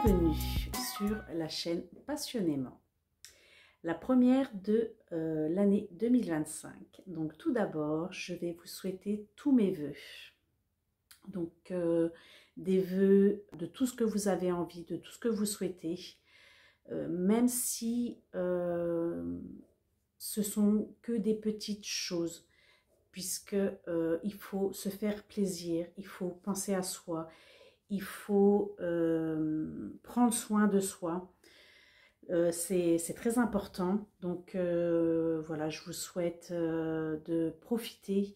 Bienvenue sur la chaîne Passionnément, la première de l'année 2025. Donc tout d'abord, je vais vous souhaiter tous mes vœux. Donc des vœux de tout ce que vous avez envie, de tout ce que vous souhaitez, même si ce sont que des petites choses, puisque il faut se faire plaisir, il faut penser à soi, il faut prendre soin de soi. C'est très important. Donc voilà, je vous souhaite de profiter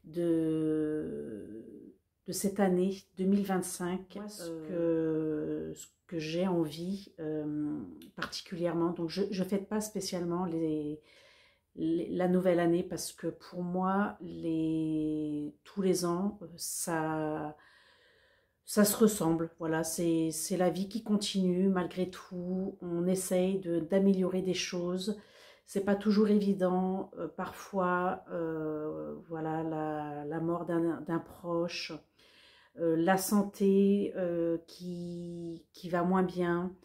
de, de cette année 2025, ce que j'ai envie particulièrement. Donc je ne fête pas spécialement la nouvelle année parce que pour moi, tous les ans, ça se ressemble. Voilà, c'est la vie qui continue malgré tout. On essaye d'améliorer des choses. C'est pas toujours évident. Parfois, voilà, la mort d'un proche, la santé qui va moins bien,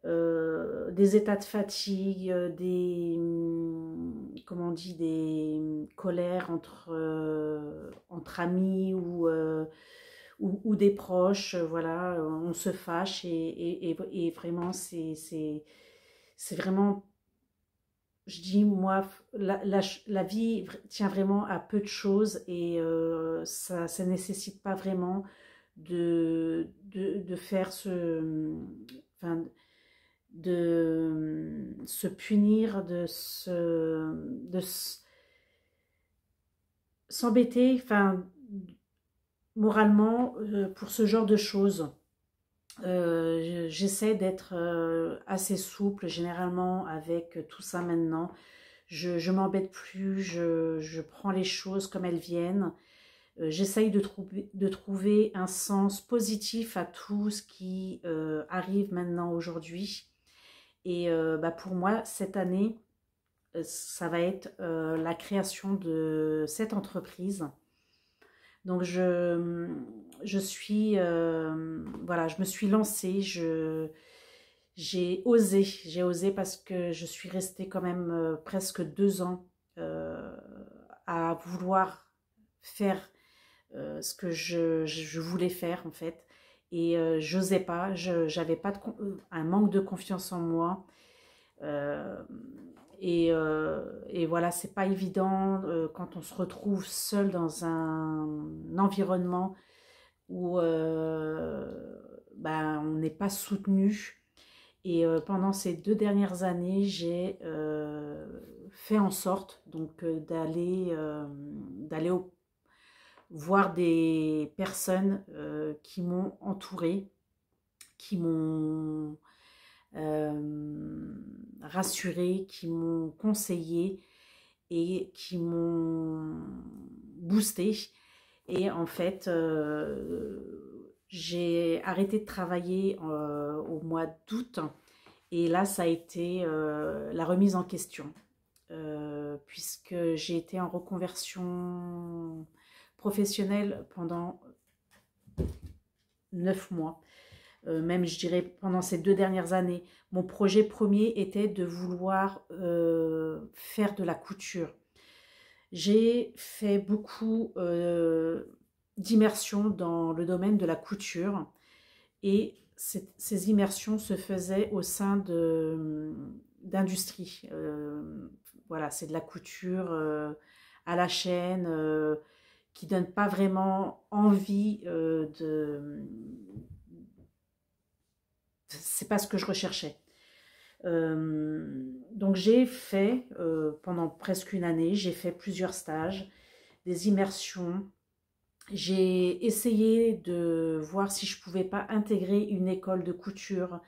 des états de fatigue, comment on dit, des colères entre amis ou des proches, voilà, on se fâche et vraiment c'est vraiment, je dis moi, la vie tient vraiment à peu de choses et ça ne nécessite pas vraiment de faire enfin, de se punir, s'embêter, enfin, moralement, pour ce genre de choses. J'essaie d'être assez souple généralement avec tout ça maintenant. Je m'embête plus, je prends les choses comme elles viennent. J'essaye de trouver un sens positif à tout ce qui arrive maintenant aujourd'hui. Et pour moi, cette année, ça va être la création de cette entreprise. Donc je suis, voilà, je me suis lancée, j'ai osé parce que je suis restée quand même presque 2 ans à vouloir faire ce que je voulais faire en fait. Et j'osais pas, j'avais pas un manque de confiance en moi. Euh, et voilà, c'est pas évident quand on se retrouve seul dans un environnement où on n'est pas soutenu. Et pendant ces 2 dernières années, j'ai fait en sorte donc d'aller voir des personnes qui m'ont entourée, qui m'ont rassurée, qui m'ont conseillé et qui m'ont boosté. Et en fait, j'ai arrêté de travailler au mois d'août. Et là, ça a été la remise en question. Puisque j'ai été en reconversion professionnelle pendant 9 mois. Même je dirais pendant ces 2 dernières années, mon projet premier était de vouloir faire de la couture. J'ai fait beaucoup d'immersions dans le domaine de la couture et ces immersions se faisaient au sein d'industries. Voilà, c'est de la couture à la chaîne qui ne donne pas vraiment envie c'est pas ce que je recherchais. Donc j'ai fait, pendant presque une année, j'ai fait plusieurs stages, des immersions. J'ai essayé de voir si je pouvais pas intégrer une école de couture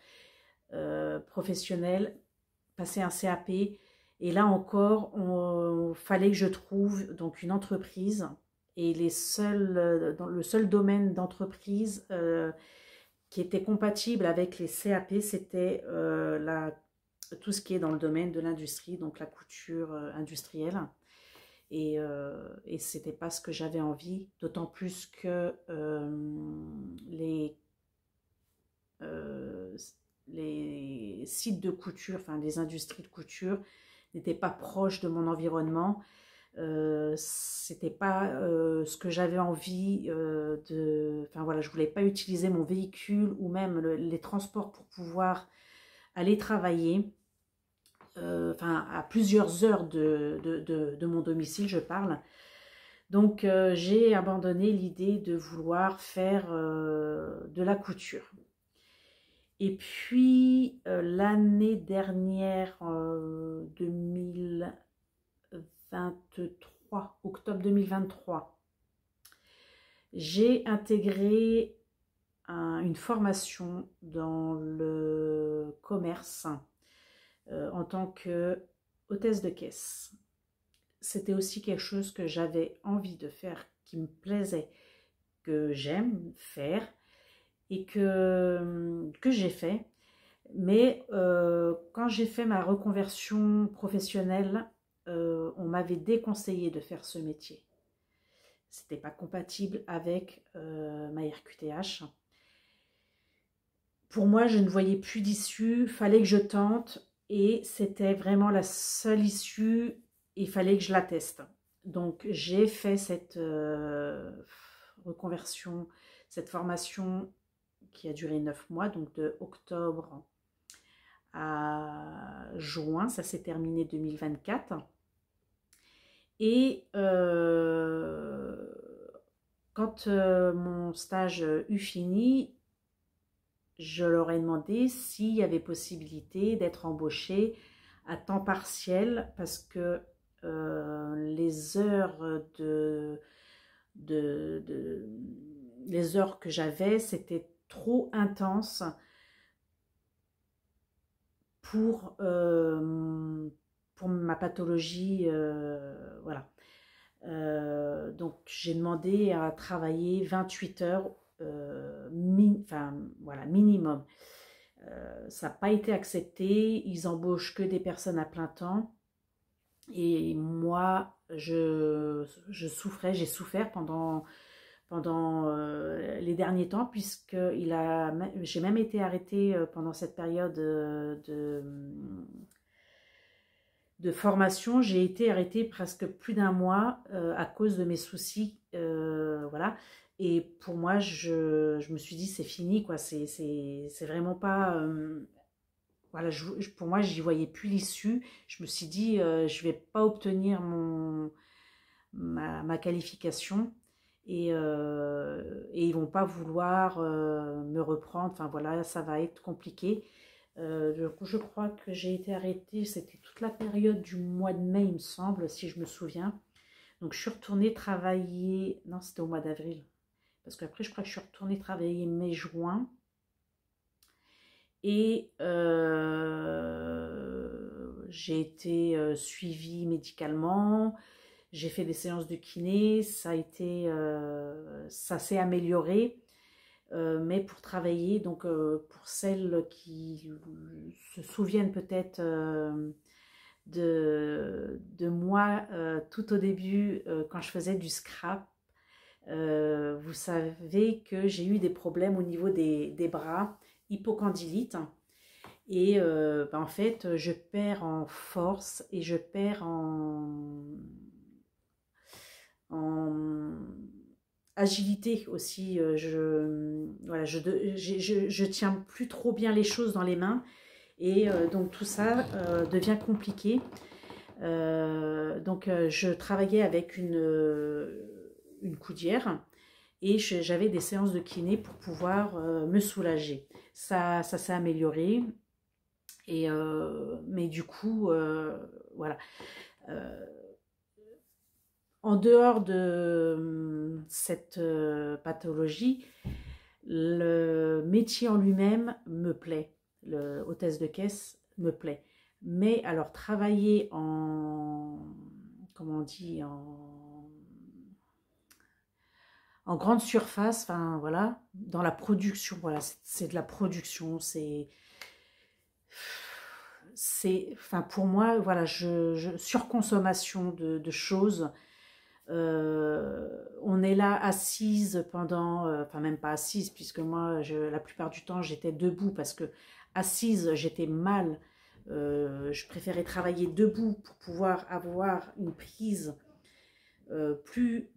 professionnelle, passer un CAP. Et là encore, il fallait que je trouve donc une entreprise. Et le seul domaine d'entreprise qui était compatible avec les CAP, c'était tout ce qui est dans le domaine de l'industrie, donc la couture industrielle. Et c'était pas ce que j'avais envie, d'autant plus que sites de couture, enfin les industries de couture n'étaient pas proches de mon environnement. C'était pas ce que j'avais envie enfin voilà, je voulais pas utiliser mon véhicule ou même les transports pour pouvoir aller travailler, enfin à plusieurs heures de mon domicile, je parle. Donc j'ai abandonné l'idée de vouloir faire de la couture. Et puis l'année dernière, 2023, octobre 2023, j'ai intégré une formation dans le commerce en tant que hôtesse de caisse. C'était aussi quelque chose que j'avais envie de faire, qui me plaisait, que j'aime faire et que j'ai fait. Mais quand j'ai fait ma reconversion professionnelle, on m'avait déconseillé de faire ce métier. C'était pas compatible avec ma RQTH. Pour moi, je ne voyais plus d'issue, fallait que je tente et c'était vraiment la seule issue, il fallait que je la teste. Donc j'ai fait cette reconversion, cette formation qui a duré 9 mois, donc de octobre à juin, ça s'est terminé 2024. Et quand mon stage eut fini, je leur ai demandé s'il y avait possibilité d'être embauchée à temps partiel parce que les heures les heures que j'avais, c'était trop intense pour ma pathologie, voilà. Donc j'ai demandé à travailler 28 heures, enfin voilà, minimum. Ça n'a pas été accepté, ils embauchent que des personnes à plein temps. Et moi, je souffrais, j'ai souffert pendant les derniers temps, puisque j'ai même été arrêtée pendant cette période de formation. J'ai été arrêtée presque plus d'un mois à cause de mes soucis, voilà. Et pour moi, je me suis dit, c'est fini, quoi. C'est vraiment pas... voilà, pour moi, j'y voyais plus l'issue. Je me suis dit, je vais pas obtenir ma qualification et ils vont pas vouloir me reprendre. Enfin voilà, ça va être compliqué. Je crois que j'ai été arrêtée, c'était toute la période du mois de mai, il me semble, si je me souviens. Donc je suis retournée travailler, non, c'était au mois d'avril, parce qu'après je crois que je suis retournée travailler mai-juin. Et j'ai été suivie médicalement, j'ai fait des séances de kiné, ça s'est amélioré. Mais pour travailler, donc pour celles qui se souviennent peut-être de moi tout au début quand je faisais du scrap, vous savez que j'ai eu des problèmes au niveau des bras, hypocondylite, et en fait je perds en force et je perds en agilité aussi. Voilà, je tiens plus trop bien les choses dans les mains et donc tout ça devient compliqué. Donc je travaillais avec une coudière et j'avais des séances de kiné pour pouvoir me soulager. Ça s'est amélioré et mais du coup voilà. En dehors de cette pathologie, le métier en lui-même me plaît. Le hôtesse de caisse me plaît. Mais alors travailler comment on dit, en grande surface, enfin voilà, dans la production, voilà, c'est de la production, enfin pour moi, voilà, surconsommation de choses. On est là assise pendant, enfin même pas assise, puisque moi, la plupart du temps, j'étais debout parce que assise, j'étais mal. Je préférais travailler debout pour pouvoir avoir une prise plus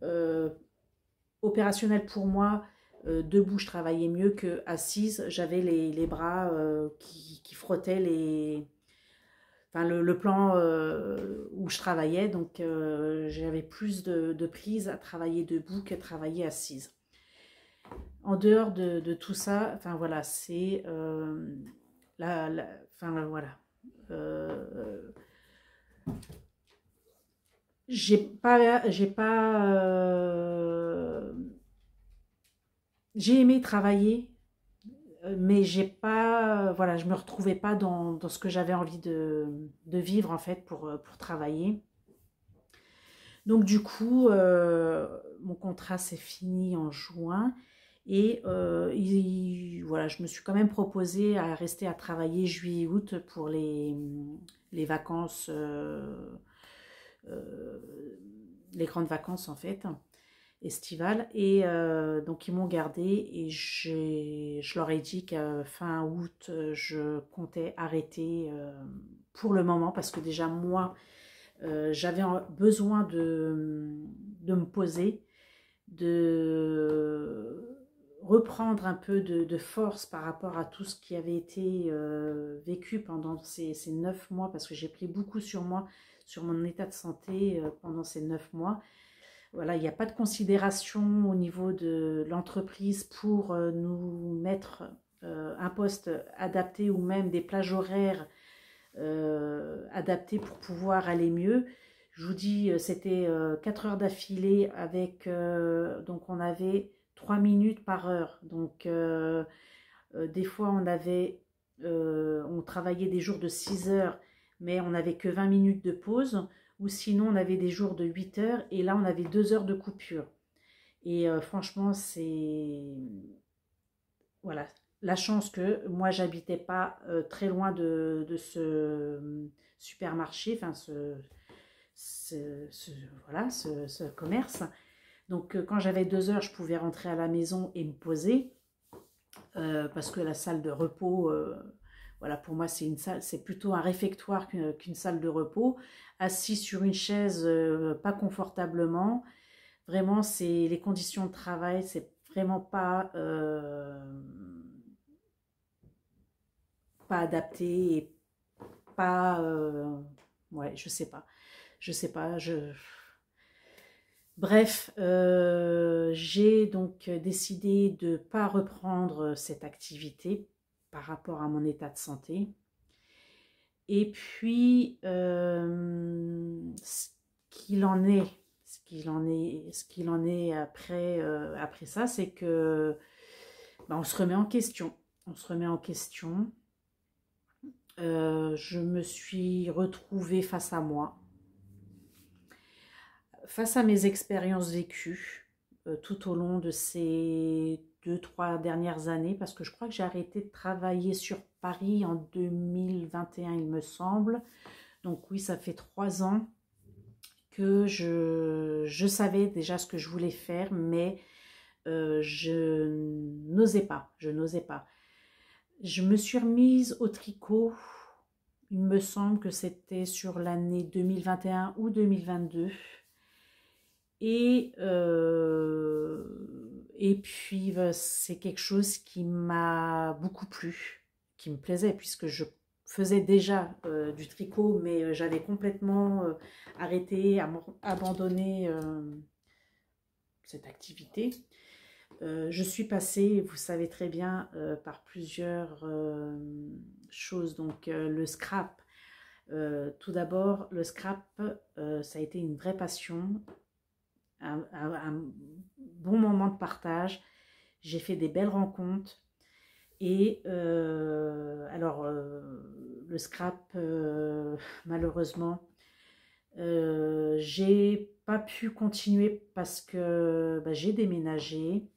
opérationnelle pour moi. Debout, je travaillais mieux que assise. J'avais les bras qui frottaient enfin, le plan où je travaillais, donc j'avais plus de prise à travailler debout qu'à travailler assise. En dehors de tout ça, enfin voilà, c'est enfin voilà. Euh, j'ai aimé travailler, mais j'ai pas, voilà, je me retrouvais pas dans ce que j'avais envie de vivre en fait pour travailler. Donc du coup, mon contrat s'est fini en juin et voilà, je me suis quand même proposée à rester à travailler juillet-août pour les vacances, euh, les grandes vacances en fait, estivales. Et donc ils m'ont gardée et je leur ai dit qu'à fin août, je comptais arrêter pour le moment parce que déjà moi, j'avais besoin de me poser, de reprendre un peu de force par rapport à tout ce qui avait été vécu pendant ces 9 mois, parce que j'ai pris beaucoup sur moi, sur mon état de santé pendant ces 9 mois. Voilà, il n'y a pas de considération au niveau de l'entreprise pour nous mettre un poste adapté ou même des plages horaires adapté pour pouvoir aller mieux. Je vous dis, c'était 4 heures d'affilée avec, donc on avait 3 minutes par heure. Donc des fois on travaillait des jours de 6 heures, mais on n'avait que 20 minutes de pause. Ou sinon on avait des jours de 8 heures et là on avait 2 heures de coupure. Et franchement, c'est voilà, la chance que moi j'habitais pas très loin de ce supermarché, enfin voilà, ce commerce. Donc quand j'avais 2 heures, je pouvais rentrer à la maison et me poser parce que la salle de repos, voilà, pour moi c'est une salle, c'est plutôt un réfectoire qu'une salle de repos. Assis sur une chaise, pas confortablement. Vraiment, c'est les conditions de travail, c'est vraiment pas adapté et pas ouais, je sais pas bref, j'ai donc décidé de pas reprendre cette activité par rapport à mon état de santé. Et puis ce qu'il en est après après ça, c'est que bah, on se remet en question, je me suis retrouvée face à moi, face à mes expériences vécues tout au long de ces 2, 3 dernières années, parce que je crois que j'ai arrêté de travailler sur Paris en 2021, il me semble. Donc oui, ça fait 3 ans que je savais déjà ce que je voulais faire, mais je n'osais pas, Je me suis remise au tricot, il me semble que c'était sur l'année 2021 ou 2022. Et puis, c'est quelque chose qui m'a beaucoup plu, qui me plaisait, puisque je faisais déjà du tricot, mais j'avais complètement arrêté, abandonné cette activité. Je suis passée, vous savez très bien, par plusieurs choses. Donc, le scrap. Tout d'abord, le scrap, ça a été une vraie passion. Un bon moment de partage. J'ai fait des belles rencontres. Et alors, le scrap, malheureusement, j'ai pas pu continuer parce que bah, j'ai déménagé.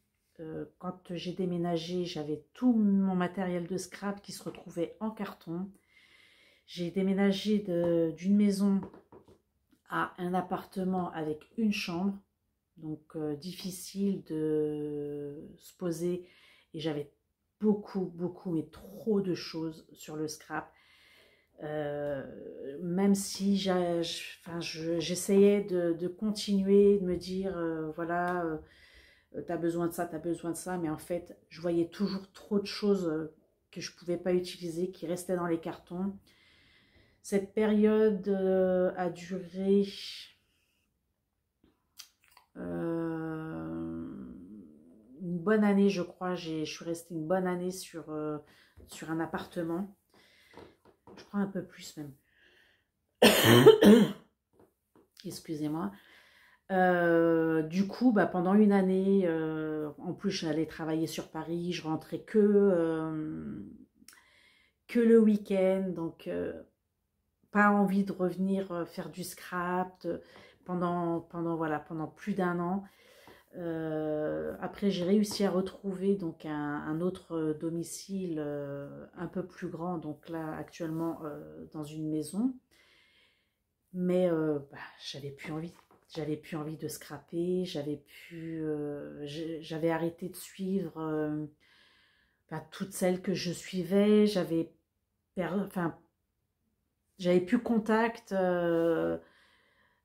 Quand j'ai déménagé, j'avais tout mon matériel de scrap qui se retrouvait en carton. J'ai déménagé d'une maison à un appartement avec une chambre. Donc difficile de se poser. Et j'avais beaucoup, mais trop de choses sur le scrap. Même si j'essayais de continuer, de me dire, voilà, t'as besoin de ça, t'as besoin de ça. Mais en fait, je voyais toujours trop de choses que je ne pouvais pas utiliser, qui restaient dans les cartons. Cette période a duré une bonne année, je crois. Je suis restée une bonne année sur un appartement. Je crois un peu plus même. Excusez-moi. Du coup, pendant une année, en plus j'allais travailler sur Paris, je rentrais que le week-end, donc pas envie de revenir faire du scrap pendant plus d'un an. Après, j'ai réussi à retrouver donc un autre domicile un peu plus grand, donc là actuellement dans une maison. Mais j'avais plus envie. J'avais plus envie de scraper, j'avais arrêté de suivre toutes celles que je suivais. J'avais plus contact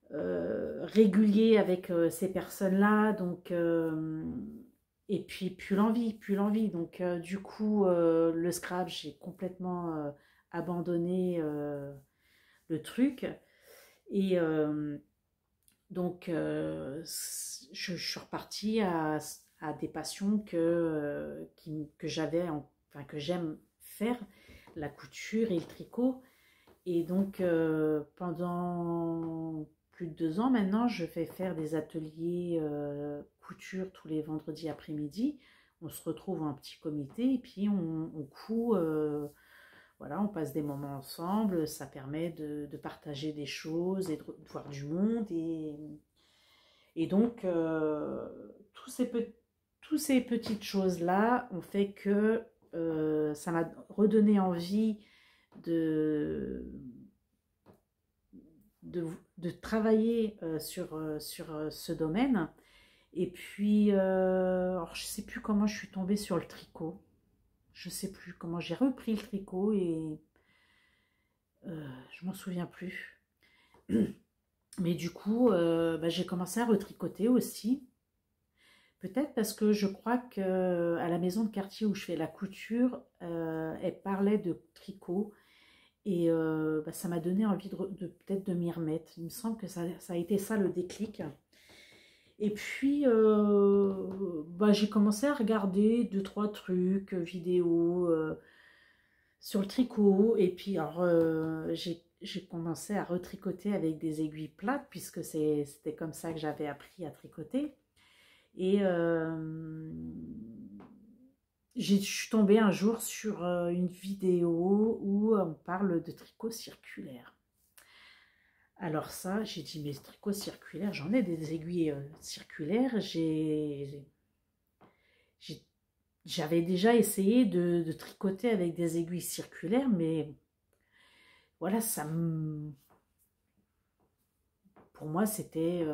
régulier avec ces personnes-là, donc et puis plus l'envie. Donc du coup, le scrap, j'ai complètement abandonné le truc. Et donc, je suis repartie à des passions que j'avais, enfin que j'aime faire, la couture et le tricot. Et donc, pendant plus de 2 ans maintenant, je fais faire des ateliers couture tous les vendredis après-midi. On se retrouve en petit comité et puis on coud. Voilà, on passe des moments ensemble, ça permet de partager des choses et de voir du monde. Et donc, tous ces petites choses-là ont fait que ça m'a redonné envie de, de travailler sur ce domaine. Et puis, alors, je ne sais plus comment je suis tombée sur le tricot. Je ne sais plus comment j'ai repris le tricot et je m'en souviens plus. Mais du coup, j'ai commencé à retricoter aussi. Peut-être parce que je crois qu'à la maison de quartier où je fais la couture, elle parlait de tricot. Et ça m'a donné envie peut-être de m'y remettre. Il me semble que ça a été ça le déclic. Et puis, j'ai commencé à regarder 2-3 trucs, vidéos sur le tricot. Et puis, alors, j'ai commencé à retricoter avec des aiguilles plates, puisque c'était comme ça que j'avais appris à tricoter. Et je suis tombée un jour sur une vidéo où on parle de tricot circulaire. Alors ça, j'ai dit, mais tricot circulaire, j'en ai des aiguilles circulaires. J'avais déjà essayé de tricoter avec des aiguilles circulaires, mais voilà, pour moi, c'était,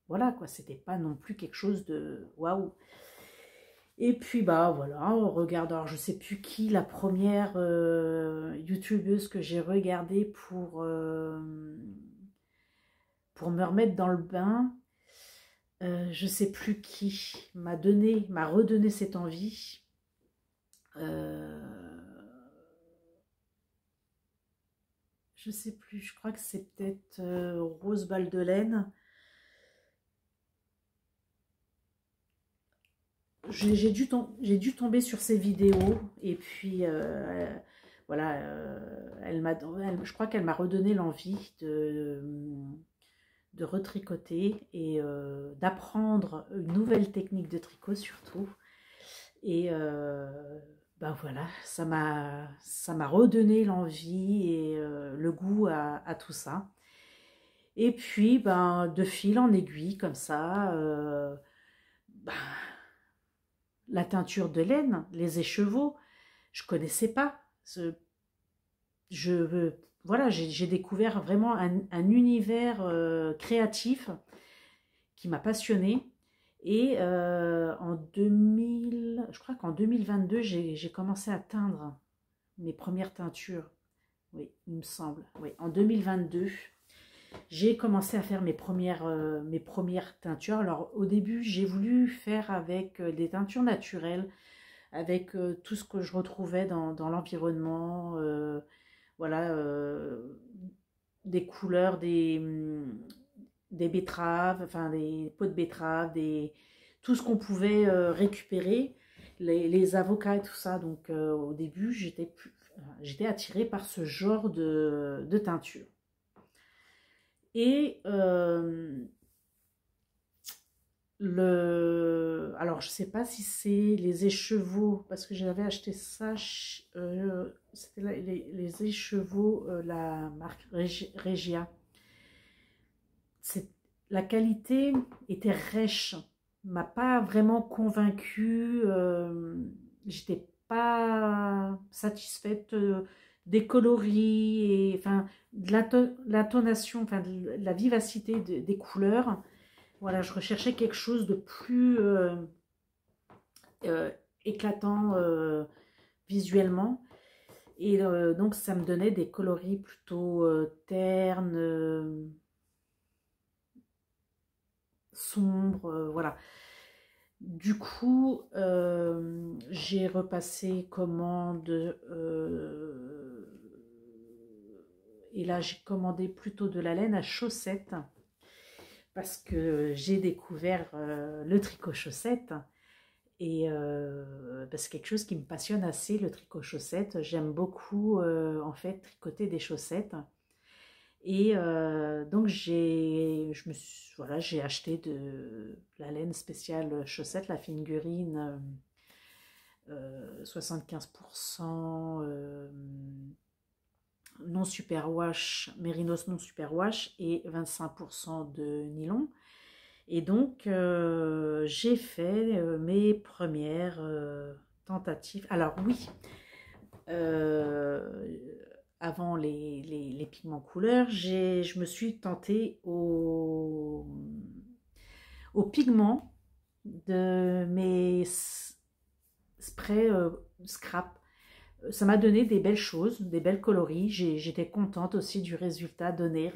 voilà quoi, c'était pas non plus quelque chose de waouh. Et puis voilà, on regarde, alors je sais plus qui, la première youtubeuse que j'ai regardée pour me remettre dans le bain, je sais plus qui m'a redonné cette envie. Je sais plus, je crois que c'est peut-être Rose Baldelaine. J'ai dû tomber sur ces vidéos et puis voilà, je crois qu'elle m'a redonné l'envie de retricoter et d'apprendre une nouvelle technique de tricot surtout. Et voilà, ça m'a redonné l'envie et le goût à tout ça. Et puis de fil en aiguille comme ça, la teinture de laine, les écheveaux, je connaissais pas. Voilà, j'ai découvert vraiment un univers créatif qui m'a passionnée. Et je crois qu'en 2022, j'ai commencé à teindre mes premières teintures. Oui, il me semble. Oui, en 2022, j'ai commencé à faire mes premières teintures. Alors au début, j'ai voulu faire avec des teintures naturelles, avec tout ce que je retrouvais dans l'environnement. Voilà, des couleurs, des betteraves, enfin des pots de betteraves, tout ce qu'on pouvait récupérer, les avocats et tout ça. Donc au début, j'étais attirée par ce genre de teinture. Et alors je sais pas si c'est les écheveaux, parce que j'avais acheté ça, c'était les écheveaux, la marque Regia. La qualité était rêche, m'a pas vraiment convaincue. J'étais pas satisfaite des coloris et enfin de l'intonation, enfin de la vivacité des couleurs. Voilà, je recherchais quelque chose de plus euh, éclatant visuellement. Et donc ça me donnait des coloris plutôt ternes, sombres, voilà. Du coup, j'ai repassé commande et là j'ai commandé plutôt de la laine à chaussettes parce que j'ai découvert le tricot chaussette et c'est quelque chose qui me passionne assez, le tricot chaussette. J'aime beaucoup en fait tricoter des chaussettes. Et donc voilà, j'ai acheté de la laine spéciale chaussette, la figurine 75% non superwash, mérinos non superwash et 25% de nylon. Et donc j'ai fait mes premières tentatives. Alors oui, euh, avant les pigments couleurs, je me suis tentée aux pigments de mes sprays scrap. Ça m'a donné des belles choses, des belles coloris. J'étais contente aussi du résultat donné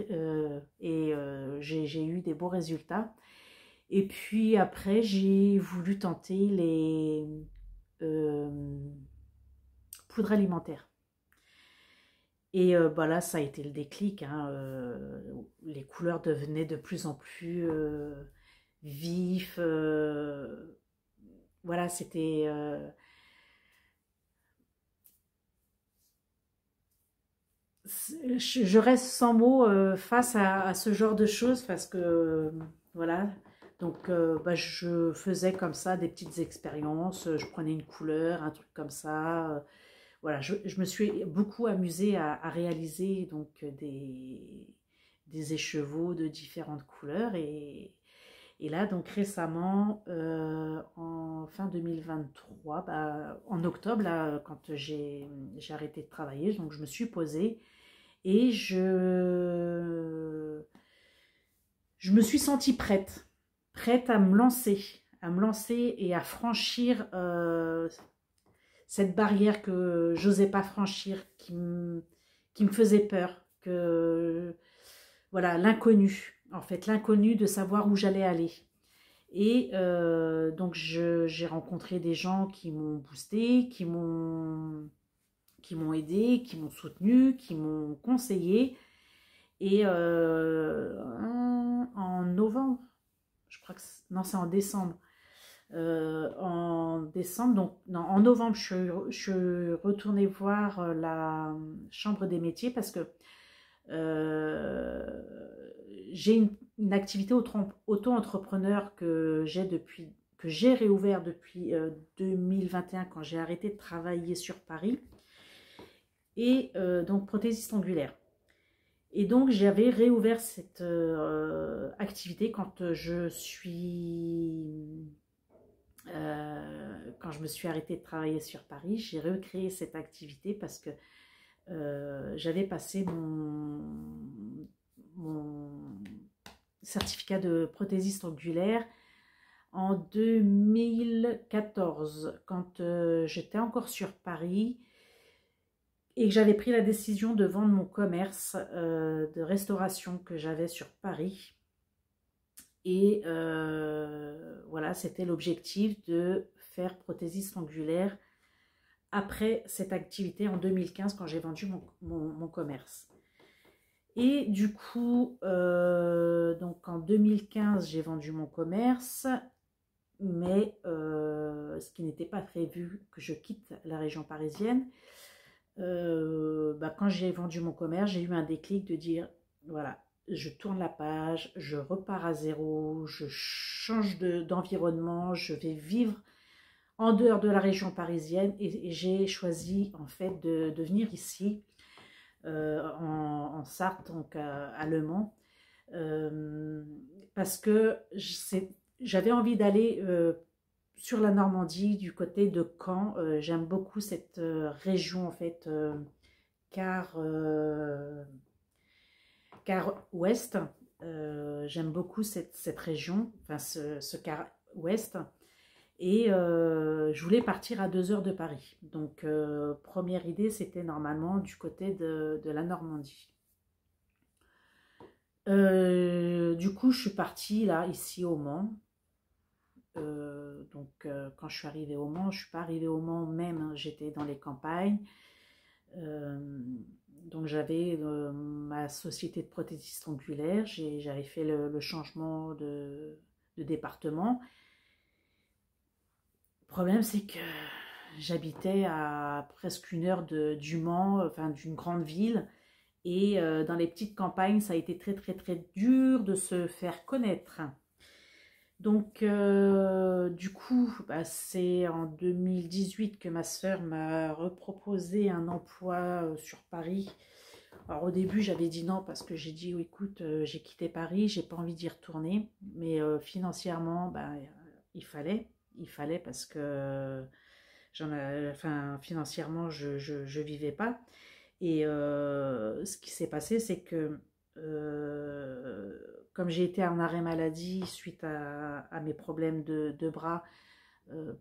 et j'ai eu des beaux résultats. Et puis après, j'ai voulu tenter les euh, poudres alimentaires. Et bah là, ça a été le déclic, hein, les couleurs devenaient de plus en plus vives. Voilà, c'était... je reste sans mots face à ce genre de choses parce que, voilà. Donc, bah, je faisais comme ça des petites expériences. Je prenais une couleur, un truc comme ça. Voilà, je me suis beaucoup amusée à réaliser donc des écheveaux de différentes couleurs et là donc récemment en fin 2023, bah, en octobre là, quand j'ai arrêté de travailler, donc je me suis posée et je me suis sentie prête à me lancer et à franchir cette barrière que j'osais pas franchir, qui me faisait peur, que voilà, l'inconnu, en fait, l'inconnu de savoir où j'allais aller. Et donc j'ai rencontré des gens qui m'ont boosté, qui m'ont aidé, qui m'ont soutenu, qui m'ont conseillé. Et en novembre, je crois que non, c'est en décembre. En décembre, donc non, en novembre, je suis retournée voir la chambre des métiers parce que euh, j'ai une activité auto-entrepreneur que j'ai réouvert depuis 2021 quand j'ai arrêté de travailler sur Paris et donc prothésiste angulaire. Et donc j'avais réouvert cette activité quand je me suis arrêtée de travailler sur Paris. J'ai recréé cette activité parce que j'avais passé mon certificat de prothésiste ongulaire en 2014, quand j'étais encore sur Paris et que j'avais pris la décision de vendre mon commerce de restauration que j'avais sur Paris. Et voilà, c'était l'objectif de faire prothésiste ongulaire après cette activité en 2015 quand j'ai vendu mon commerce. Et du coup, donc en 2015, j'ai vendu mon commerce, mais ce qui n'était pas prévu que je quitte la région parisienne. Quand j'ai vendu mon commerce, j'ai eu un déclic de dire, voilà, je tourne la page, je repars à zéro, je change d'environnement, je vais vivre en dehors de la région parisienne et j'ai choisi en fait de venir ici en Sarthe, donc à Le Mans, parce que j'avais envie d'aller sur la Normandie, du côté de Caen. J'aime beaucoup cette région en fait, car ouest. J'aime beaucoup cette région, enfin ce quart ouest. Et je voulais partir à 2 heures de Paris. Donc, première idée, c'était normalement du côté de la Normandie. Du coup, je suis partie là, ici au Mans. Quand je suis arrivée au Mans, je ne suis pas arrivée au Mans même, hein, j'étais dans les campagnes. Donc, j'avais ma société de prothésiste ongulaire. J'avais fait le changement de département. Le problème, c'est que j'habitais à presque 1 heure du Mans, enfin d'une grande ville. Et dans les petites campagnes, ça a été très, très, très dur de se faire connaître. Donc, du coup, c'est en 2018 que ma sœur m'a reproposé un emploi sur Paris. Alors, au début, j'avais dit non parce que j'ai dit, oh, écoute, j'ai quitté Paris, j'ai pas envie d'y retourner. Mais financièrement, il fallait parce que financièrement, je vivais pas. Et ce qui s'est passé, c'est que comme j'ai été en arrêt maladie suite à mes problèmes de bras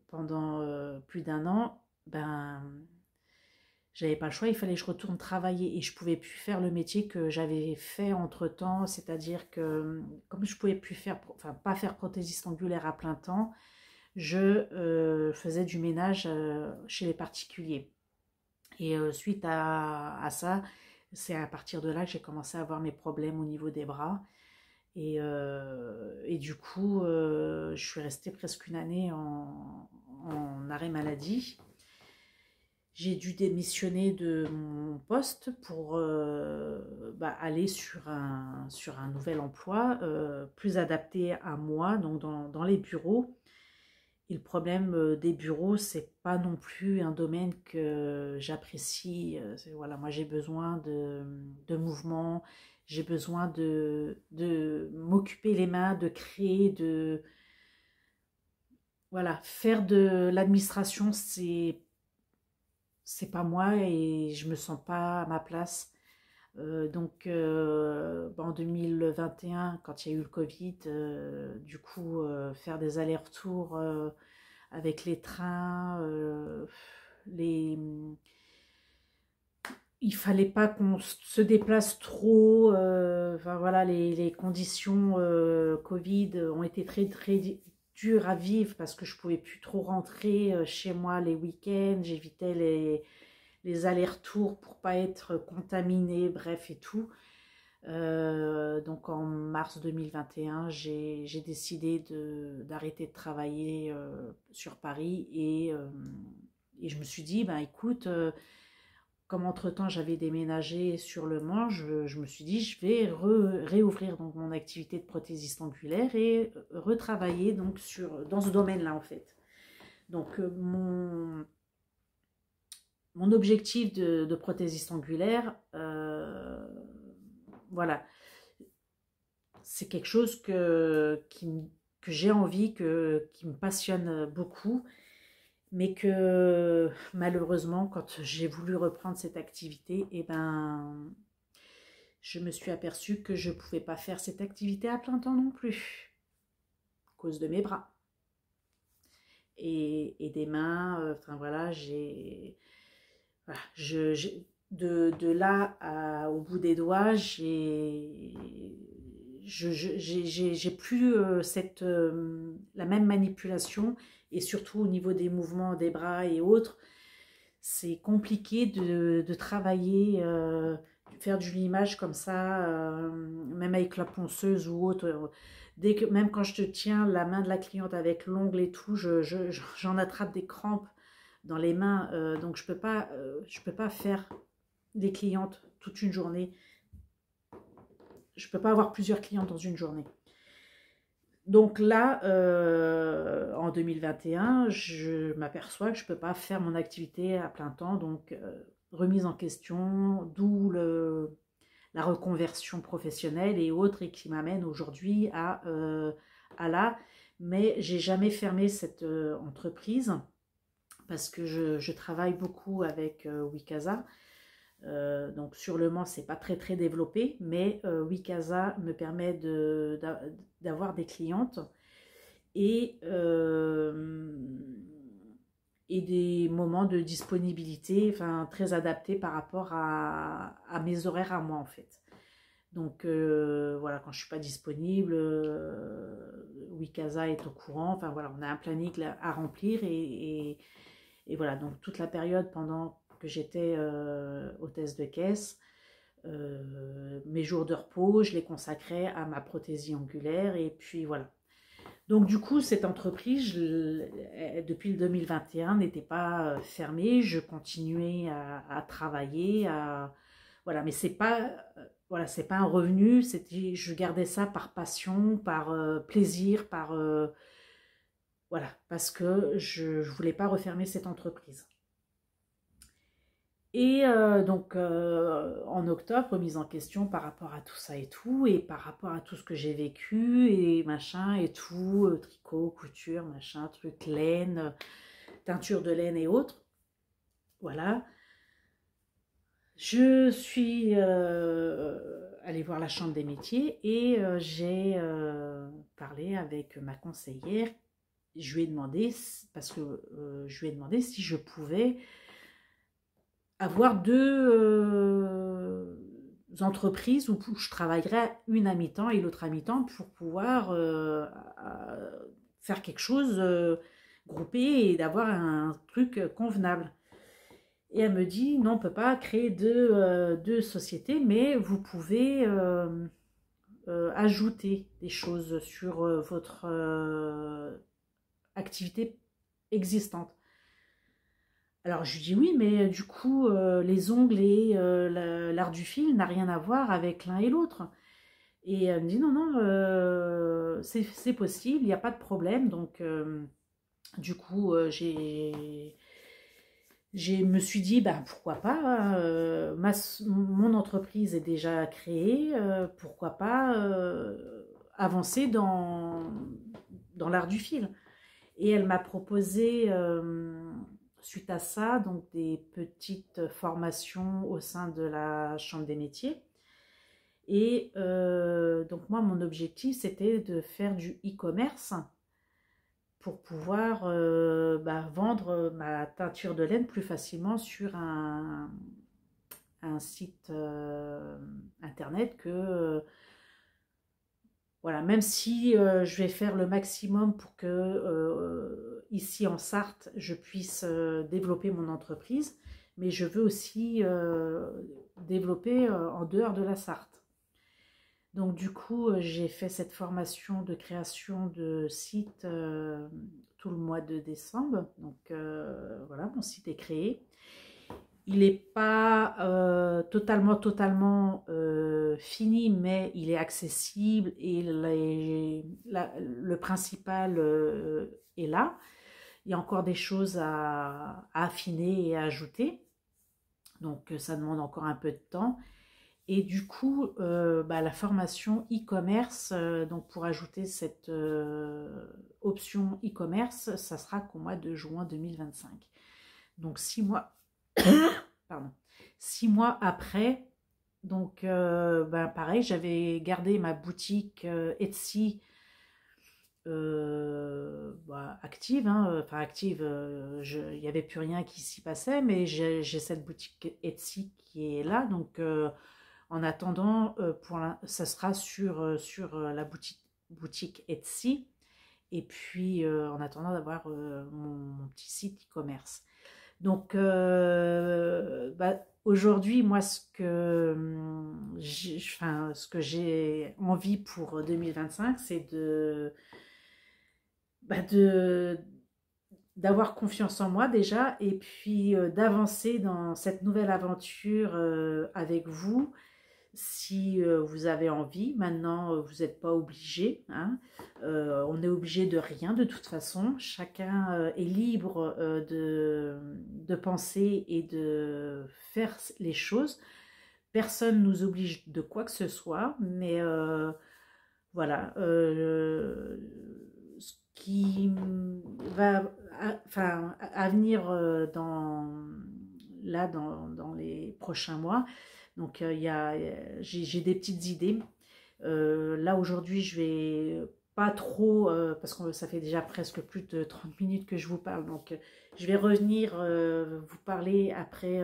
pendant plus d'1 an, j'avais pas le choix, il fallait que je retourne travailler et je pouvais plus faire le métier que j'avais fait entre-temps, c'est-à-dire que comme je pouvais plus faire, enfin pas faire prothésiste angulaire à plein temps, je faisais du ménage chez les particuliers. Et suite à ça, c'est à partir de là que j'ai commencé à avoir mes problèmes au niveau des bras. Et du coup, je suis restée presque 1 année en arrêt maladie. J'ai dû démissionner de mon poste pour aller sur un nouvel emploi plus adapté à moi, donc dans les bureaux. Et le problème des bureaux, c'est pas non plus un domaine que j'apprécie. Voilà, moi j'ai besoin de mouvement, j'ai besoin de m'occuper les mains, de créer, voilà, faire de l'administration, c'est pas moi et je me sens pas à ma place. En 2021, quand il y a eu le Covid, du coup, faire des allers-retours avec les trains, il fallait pas qu'on se déplace trop. Enfin voilà, les conditions Covid ont été très très dures à vivre parce que je pouvais plus trop rentrer chez moi les week-ends. J'évitais les allers-retours pour pas être contaminée, bref et tout. Donc en mars 2021, j'ai décidé d'arrêter de travailler sur Paris et je me suis dit, écoute, comme entre-temps j'avais déménagé sur Le Mans, je me suis dit, je vais réouvrir donc mon activité de prothésiste angulaire et retravailler donc dans ce domaine-là en fait. Donc mon objectif de prothésiste angulaire, voilà, c'est quelque chose que j'ai envie, qui me passionne beaucoup, mais que malheureusement, quand j'ai voulu reprendre cette activité, je me suis aperçue que je ne pouvais pas faire cette activité à plein temps non plus, à cause de mes bras et des mains. Enfin voilà, voilà, de là au bout des doigts, j'ai plus la même manipulation, et surtout au niveau des mouvements des bras et autres, c'est compliqué de travailler, faire du limage comme ça, même avec la ponceuse ou autre. Même quand je te tiens la main de la cliente avec l'ongle et tout, j'en attrape des crampes dans les mains, donc je peux pas faire des clientes toute une journée. Je peux pas avoir plusieurs clientes dans une journée. Donc là, en 2021, je m'aperçois que je ne peux pas faire mon activité à plein temps, donc remise en question, d'où la reconversion professionnelle et autres, et qui m'amène aujourd'hui à là. Mais j'ai jamais fermé cette entreprise, parce que je travaille beaucoup avec Wikasa. Donc sur le Mans, c'est pas très développé, mais Wikasa me permet d'avoir des clientes et des moments de disponibilité, enfin très adaptés par rapport à mes horaires à moi en fait. Donc voilà, quand je suis pas disponible, Wikasa est au courant. Enfin voilà, on a un planning à remplir, et voilà, donc toute la période pendant que j'étais hôtesse de caisse, mes jours de repos, je les consacrais à ma prothésie angulaire, et puis voilà. Donc du coup, cette entreprise, depuis le 2021, n'était pas fermée. Je continuais à travailler, voilà, mais c'est pas, voilà, c'est pas un revenu. Je gardais ça par passion, par plaisir, voilà, parce que je voulais pas refermer cette entreprise. Et donc en octobre, remise en question par rapport à tout ça et tout, et par rapport à tout ce que j'ai vécu et machin et tout, tricot, couture, machin, truc, laine, teinture de laine et autres. Voilà. Je suis allée voir la chambre des métiers, et j'ai parlé avec ma conseillère. Je lui ai demandé, parce que je lui ai demandé si je pouvais avoir deux entreprises où je travaillerais une à mi-temps et l'autre à mi-temps, pour pouvoir faire quelque chose groupé et d'avoir un truc convenable. Et elle me dit, non, on ne peut pas créer deux sociétés, mais vous pouvez ajouter des choses sur votre activité existante. Alors je lui dis oui, mais du coup, les ongles et l'art du fil n'a rien à voir avec l'un et l'autre. Et elle me dit non, non, c'est possible, il n'y a pas de problème. Donc du coup, me suis dit, bah, pourquoi pas, hein, mon entreprise est déjà créée, pourquoi pas avancer dans l'art du fil. Et elle m'a proposé, suite à ça, donc des petites formations au sein de la Chambre des métiers. Et donc moi, mon objectif, c'était de faire du e-commerce pour pouvoir vendre ma teinture de laine plus facilement sur un site internet, que voilà, même si je vais faire le maximum pour que ici en Sarthe, je puisse développer mon entreprise, mais je veux aussi développer en dehors de la Sarthe. Donc du coup, j'ai fait cette formation de création de site tout le mois de décembre. Donc voilà, mon site est créé. Il n'est pas totalement fini, mais il est accessible, et le principal est là. Il y a encore des choses à affiner et à ajouter. Donc ça demande encore un peu de temps. Et du coup, la formation e-commerce, donc pour ajouter cette option e-commerce, ça sera qu'au mois de juin 2025. Donc 6 mois, pardon, 6 mois après Donc, ben, pareil, j'avais gardé ma boutique Etsy bah, active, hein, enfin active, il n'y avait plus rien qui s'y passait, mais j'ai cette boutique Etsy qui est là, donc en attendant, ça sera sur la boutique Etsy, et puis en attendant d'avoir mon petit site e-commerce. Donc, bah, aujourd'hui, moi, ce que j'ai envie pour 2025, c'est bah, d'avoir confiance en moi déjà, et puis d'avancer dans cette nouvelle aventure avec vous, si vous avez envie. Maintenant, vous n'êtes pas obligé, hein. On n'est obligé de rien de toute façon. Chacun est libre de penser et de faire les choses. Personne ne nous oblige de quoi que ce soit, mais voilà. Ce qui va à venir dans les prochains mois. Donc, j'ai des petites idées. Là, aujourd'hui, je vais pas trop, parce que ça fait déjà presque plus de 30 minutes que je vous parle. Donc, je vais revenir vous parler après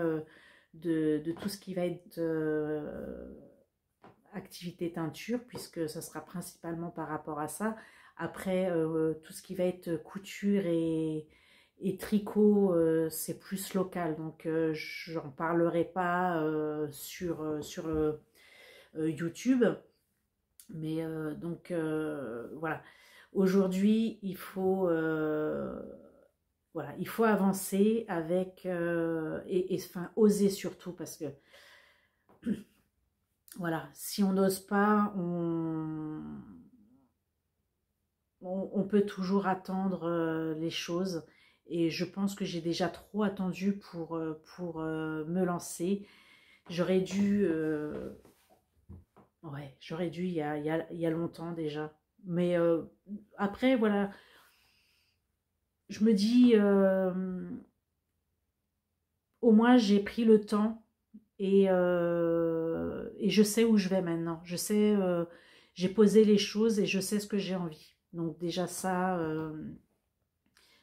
de tout ce qui va être activité teinture, puisque ça sera principalement par rapport à ça. Après, tout ce qui va être couture et tricot, c'est plus local, donc j'en parlerai pas sur YouTube. Mais donc voilà, aujourd'hui voilà, il faut avancer avec enfin oser surtout, parce que voilà, si on n'ose pas, on peut toujours attendre les choses. Et je pense que j'ai déjà trop attendu pour me lancer. J'aurais dû, ouais, j'aurais dû il y a longtemps déjà. Mais après, voilà, je me dis, au moins j'ai pris le temps et je sais où je vais maintenant. Je sais, j'ai posé les choses et je sais ce que j'ai envie. Donc déjà ça,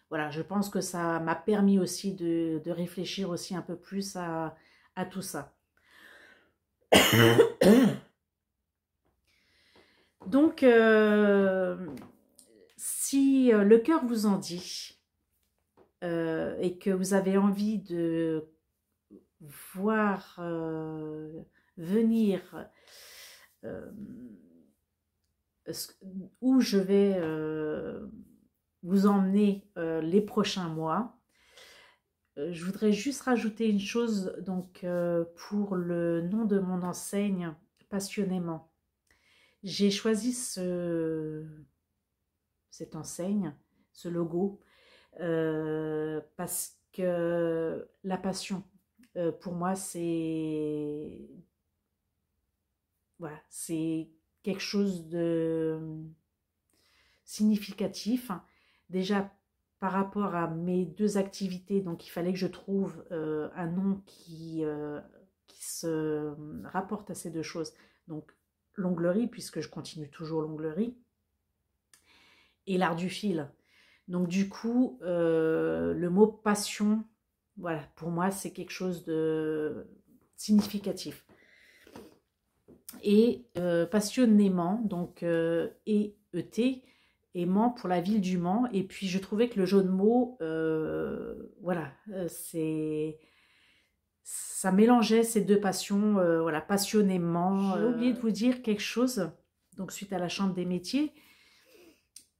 voilà, je pense que ça m'a permis aussi de réfléchir aussi un peu plus à tout ça. Donc, si le cœur vous en dit et que vous avez envie de voir venir euh, où je vais vous emmener les prochains mois, je voudrais juste rajouter une chose, donc pour le nom de mon enseigne, passionnément. J'ai choisi cette enseigne, ce logo, parce que la passion, pour moi, c'est voilà, c'est quelque chose de significatif. Déjà, par rapport à mes deux activités, donc il fallait que je trouve un nom qui se rapporte à ces deux choses. Donc, l'onglerie, puisque je continue toujours l'onglerie, et l'art du fil. Donc, du coup, le mot passion, voilà, pour moi, c'est quelque chose de significatif. Et passionnément, donc E-E-T, aimant pour la ville du Mans. Et puis je trouvais que le jeu de mots, voilà, ça mélangeait ces deux passions, voilà, passionnément. J'ai oublié de vous dire quelque chose, donc suite à la Chambre des métiers.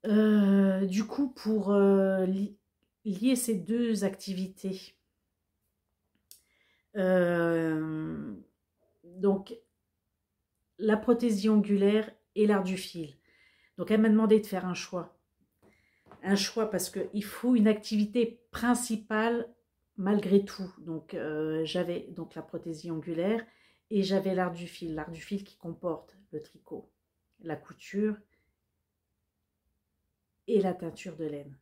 Du coup, pour lier ces deux activités, donc la prothésie ongulaire et l'art du fil. Donc elle m'a demandé de faire un choix. Un choix parce qu'il faut une activité principale malgré tout. Donc j'avais donc la prothésie ongulaire et j'avais l'art du fil. L'art du fil qui comporte le tricot, la couture et la teinture de laine.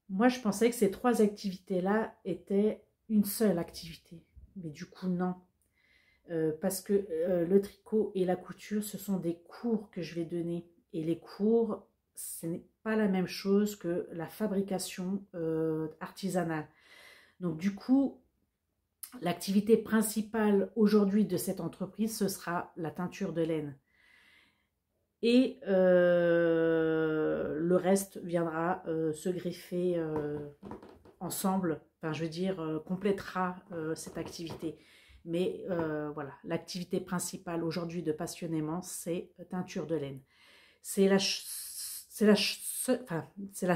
Moi, je pensais que ces trois activités-là étaient une seule activité. Mais du coup, non. parce que le tricot et la couture, ce sont des cours que je vais donner. Et les cours, ce n'est pas la même chose que la fabrication artisanale. Donc du coup, l'activité principale aujourd'hui de cette entreprise, ce sera la teinture de laine. Et le reste viendra se greffer ensemble, enfin je veux dire, complétera cette activité. Mais voilà, l'activité principale aujourd'hui de Passionnément, c'est teinture de laine. C'est la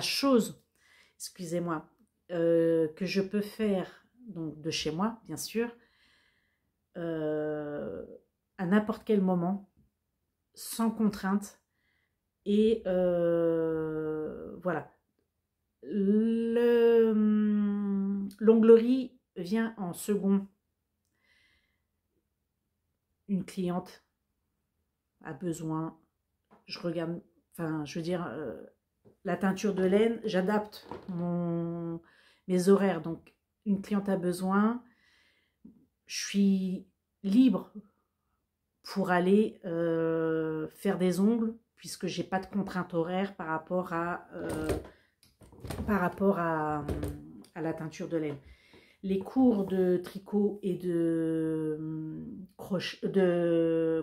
chose, excusez-moi, que je peux faire donc de chez moi, bien sûr, à n'importe quel moment, sans contrainte. Et voilà. L'onglerie vient en second. Une cliente a besoin, je regarde, enfin je veux dire, la teinture de laine, j'adapte mes horaires. Donc une cliente a besoin, je suis libre pour aller faire des ongles, puisque j'ai pas de contrainte horaire par rapport à la teinture de laine. Les cours de tricot et de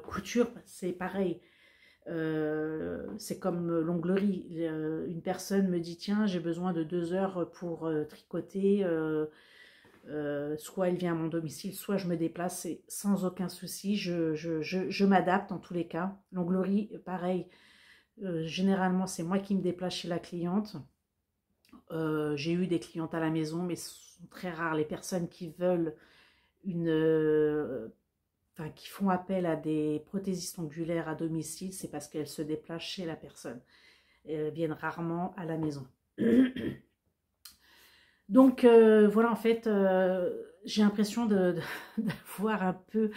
couture, c'est pareil. C'est comme l'onglerie. Une personne me dit, tiens, j'ai besoin de 2 heures pour tricoter. Soit elle vient à mon domicile, soit je me déplace, et sans aucun souci. Je m'adapte en tous les cas. L'onglerie, pareil. Généralement, c'est moi qui me déplace chez la cliente. J'ai eu des clientes à la maison, mais ce sont très rares les personnes qui veulent qui font appel à des prothésistes ongulaires à domicile. C'est parce qu'elles se déplacent chez la personne. Elles viennent rarement à la maison. Donc voilà, en fait, j'ai l'impression d'avoir un peu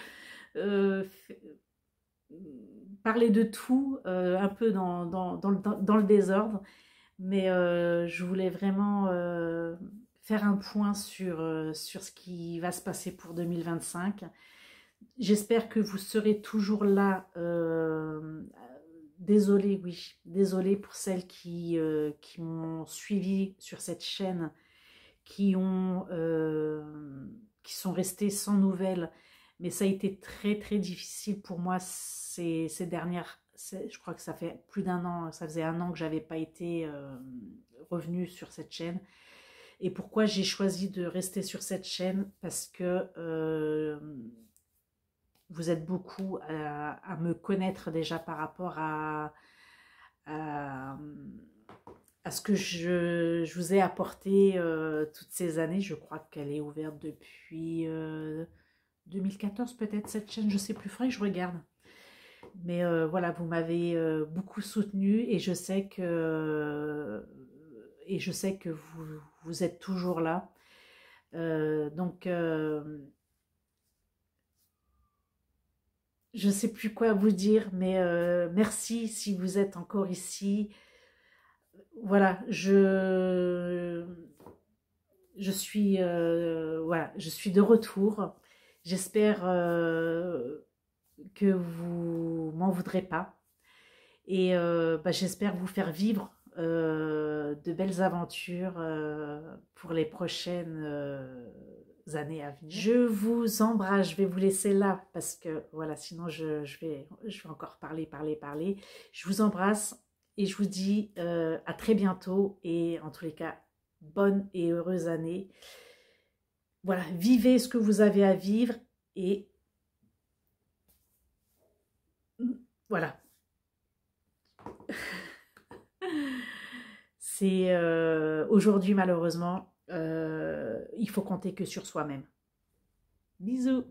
parlé de tout, un peu dans le désordre. Mais je voulais vraiment faire un point sur ce qui va se passer pour 2025. J'espère que vous serez toujours là. Désolée, oui, désolée pour celles qui m'ont suivi sur cette chaîne, qui sont restées sans nouvelles. Mais ça a été très très difficile pour moi ces dernières. Je crois que ça fait plus d'1 an, ça faisait 1 an que j'avais pas été revenue sur cette chaîne. Et pourquoi j'ai choisi de rester sur cette chaîne? Parce que vous êtes beaucoup à me connaître déjà par rapport à ce que je vous ai apporté toutes ces années. Je crois qu'elle est ouverte depuis 2014 peut-être, cette chaîne, je sais plus, faudrait que je regarde. Mais voilà, vous m'avez beaucoup soutenue, et je sais que vous êtes toujours là. Donc je ne sais plus quoi vous dire, mais merci si vous êtes encore ici. Voilà, je suis voilà, je suis de retour. J'espère que vous m'en voudrez pas. Et j'espère vous faire vivre de belles aventures pour les prochaines années à venir. Je vous embrasse, je vais vous laisser là parce que voilà, sinon je vais encore parler. Je vous embrasse et je vous dis à très bientôt, et en tous les cas, bonne et heureuse année. Voilà, vivez ce que vous avez à vivre, et voilà. C'est aujourd'hui, malheureusement, il faut compter que sur soi-même. Bisous.